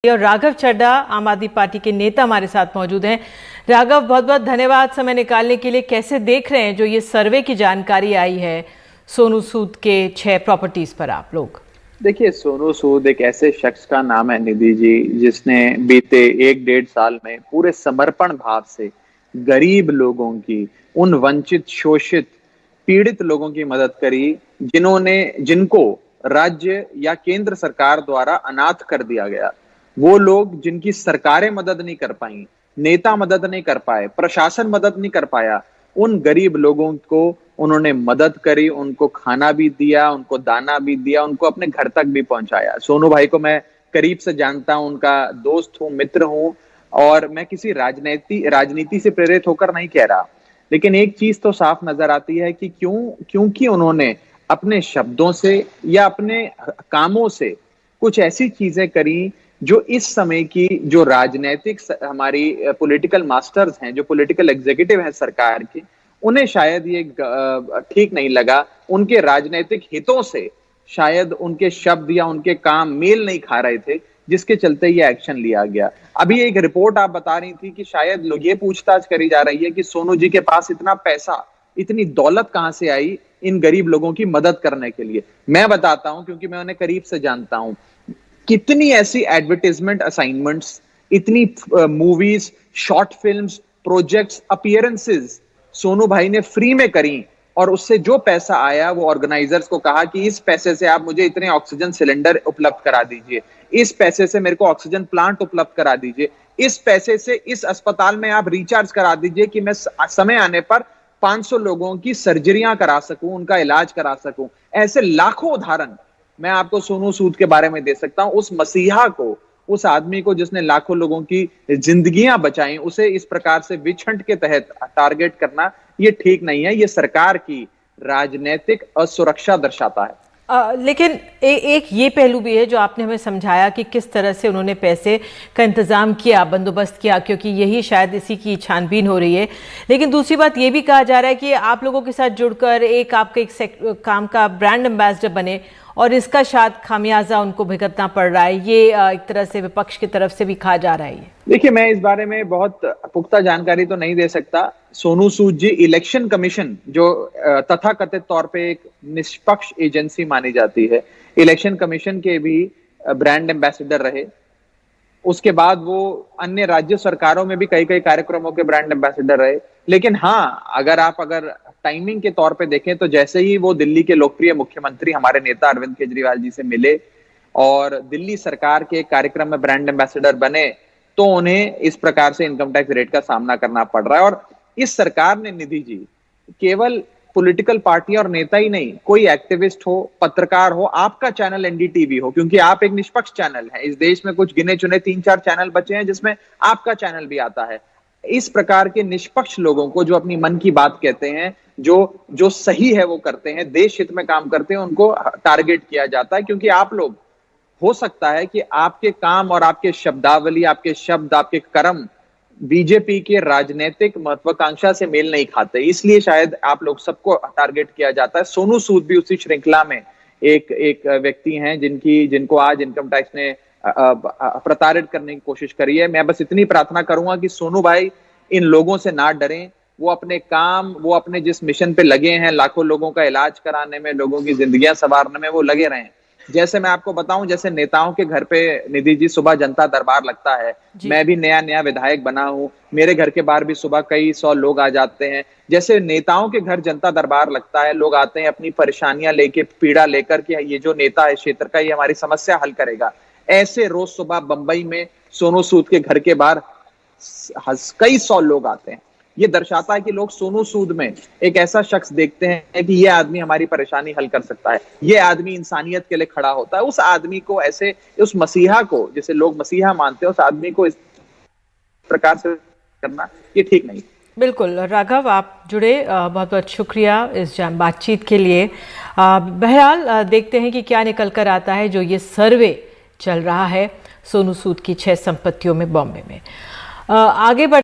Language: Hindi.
और राघव चड्ढा आम आदमी पार्टी के नेता हमारे साथ मौजूद हैं। राघव, बहुत बहुत धन्यवाद समय निकालने के लिए। कैसे देख रहे हैं जो ये सर्वे की जानकारी आई है सोनू सूद के 6 प्रॉपर्टीज पर आप लोग? देखिए, सोनू सूद एक ऐसे शख्स का नाम है निधि जी, जिसने बीते 1-1.5 साल में पूरे समर्पण भाव से गरीब लोगों की, उन वंचित, शोषित, पीड़ित लोगों की मदद करी जिनको राज्य या केंद्र सरकार द्वारा अनाथ कर दिया गया। वो लोग जिनकी सरकारें मदद नहीं कर पाई, नेता मदद नहीं कर पाए, प्रशासन मदद नहीं कर पाया, उन गरीब लोगों को उन्होंने मदद करी, उनको खाना भी दिया, उनको दाना भी दिया, उनको अपने घर तक भी पहुंचाया। सोनू भाई को मैं करीब से जानता हूं, उनका दोस्त हूं, मित्र हूं, और मैं किसी राजनीति से प्रेरित होकर नहीं कह रहा, लेकिन एक चीज तो साफ नजर आती है कि क्योंकि उन्होंने अपने शब्दों से या अपने कामों से कुछ ऐसी चीजें करी जो इस समय की जो राजनीतिक हमारी पॉलिटिकल मास्टर्स हैं, जो पॉलिटिकल एग्जीक्यूटिव हैं सरकार के, उन्हें शायद ये ठीक नहीं लगा। उनके राजनीतिक हितों से शायद उनके शब्द या उनके काम मेल नहीं खा रहे थे, जिसके चलते ये एक्शन लिया गया। अभी एक रिपोर्ट आप बता रही थी कि शायद लोग ये पूछताछ करी जा रही है कि सोनू जी के पास इतना पैसा, इतनी दौलत कहां से आई इन गरीब लोगों की मदद करने के लिए। मैं बताता हूं, क्योंकि मैं उन्हें करीब से जानता हूं। कितनी ऐसी एडवर्टाइजमेंट असाइनमेंट्स, इतनी movies, short films, projects, appearances Sonu भाई ने फ्री में करी, और उससे जो पैसा आया वो ऑर्गेनाइजर्स को कहा कि इस पैसे से आप मुझे इतने ऑक्सीजन सिलेंडर उपलब्ध करा दीजिए, इस पैसे से मेरे को ऑक्सीजन प्लांट उपलब्ध करा दीजिए, इस पैसे से इस अस्पताल में आप रिचार्ज करा दीजिए कि मैं समय आने पर 500 लोगों की सर्जरियां करा सकूं, उनका इलाज करा सकूं। ऐसे लाखों उदाहरण मैं आपको सोनू सूद के बारे में दे सकता हूं। उस मसीहा को, उस आदमी को जिसने लाखों लोगों की जिंदगियां बचाई, उसे इस प्रकार से विछंट के तहत टारगेट करना ये ठीक नहीं है। ये सरकार की राजनीतिक असुरक्षा दर्शाता है। लेकिन एक ये पहलू भी है जो आपने हमें समझाया कि किस तरह से उन्होंने पैसे का इंतजाम किया, बंदोबस्त किया, क्योंकि यही शायद इसी की छानबीन हो रही है। लेकिन दूसरी बात ये भी कहा जा रहा है कि आप लोगों के साथ जुड़कर आपके एक काम का ब्रांड एम्बेसडर बने, और इसका शायद खामियाजा उनको भुगतना पड़ रहा है। ये एक तरह से विपक्ष की तरफ से भी कहा जा रहा है। देखिए, मैं इस बारे में बहुत पुख्ता जानकारी तो नहीं दे सकता। सोनू सूद जी इलेक्शन कमीशन, जो तथाकथित तौर पे एक निष्पक्ष एजेंसी मानी जाती है, इलेक्शन कमीशन के भी ब्रांड एम्बेसडर रहे। उसके बाद वो अन्य राज्य सरकारों में भी कई कार्यक्रमों के ब्रांड एम्बेसडर रहे। लेकिन हाँ, अगर टाइमिंग के तौर पे देखें तो जैसे ही वो दिल्ली के लोकप्रिय मुख्यमंत्री हमारे नेता अरविंद केजरीवाल जी से मिले और दिल्ली सरकार के कार्यक्रम में ब्रांड एम्बेसडर बने, तो उन्हें इस प्रकार से इनकम टैक्स रेट का सामना करना पड़ रहा है। और इस सरकार ने, निधि जी, केवल पॉलिटिकल पार्टी और नेता ही नहीं, कोई एक्टिविस्ट हो, पत्रकार हो, आपका चैनल एनडीटीवी हो, क्योंकि आप एक निष्पक्ष चैनल है। इस देश में कुछ गिने चुने 3-4 चैनल बचे हैं जिसमें आपका चैनल भी आता है। इस प्रकार के निष्पक्ष लोगों को, जो अपनी मन की बात कहते हैं, जो सही है वो करते हैं, देश हित में काम करते हैं, उनको टारगेट किया जाता है। क्योंकि आप लोग, हो सकता है कि आपके काम और आपके शब्दावली, आपके शब्द, आपके कर्म बीजेपी के राजनीतिक महत्वाकांक्षा से मेल नहीं खाते, इसलिए शायद आप लोग सबको टारगेट किया जाता है। सोनू सूद भी उसी श्रृंखला में एक व्यक्ति हैं जिनको आज इनकम टैक्स ने प्रताड़ित करने की कोशिश करी है। मैं बस इतनी प्रार्थना करूंगा कि सोनू भाई इन लोगों से ना डरें। वो अपने काम, वो अपने जिस मिशन पे लगे हैं, लाखों लोगों का इलाज कराने में, लोगों की जिंदगियां संवारने में, वो लगे रहें। जैसे मैं आपको बताऊं, जैसे नेताओं के घर पे, निधि जी, सुबह जनता दरबार लगता है। मैं भी नया विधायक बना हूं, मेरे घर के बाहर भी सुबह कई 100 लोग आ जाते हैं। जैसे नेताओं के घर जनता दरबार लगता है, लोग आते हैं अपनी परेशानियां लेके, पीड़ा लेकर के, ये जो नेता है क्षेत्र का, ये हमारी समस्या हल करेगा। ऐसे रोज सुबह बंबई में सोनू सूद के घर के बाहर कई 100 लोग आते हैं। ये दर्शाता है कि लोग सोनू सूद में एक ऐसा शख्स देखते हैं कि ये आदमी हमारी परेशानी हल कर सकता है, ये आदमी इंसानियत के लिए खड़ा होता है। उस आदमी को, ऐसे उस मसीहा को, जिसे लोग मसीहा मानते हैं, उस आदमी को इस प्रकार से करना ये ठीक नहीं। बिल्कुल राघव, आप जुड़े, बहुत बहुत शुक्रिया इस बातचीत के लिए। बहरहाल देखते हैं कि क्या निकल कर आता है जो ये सर्वे चल रहा है सोनू सूद की 6 संपत्तियों में बॉम्बे में। आगे बढ़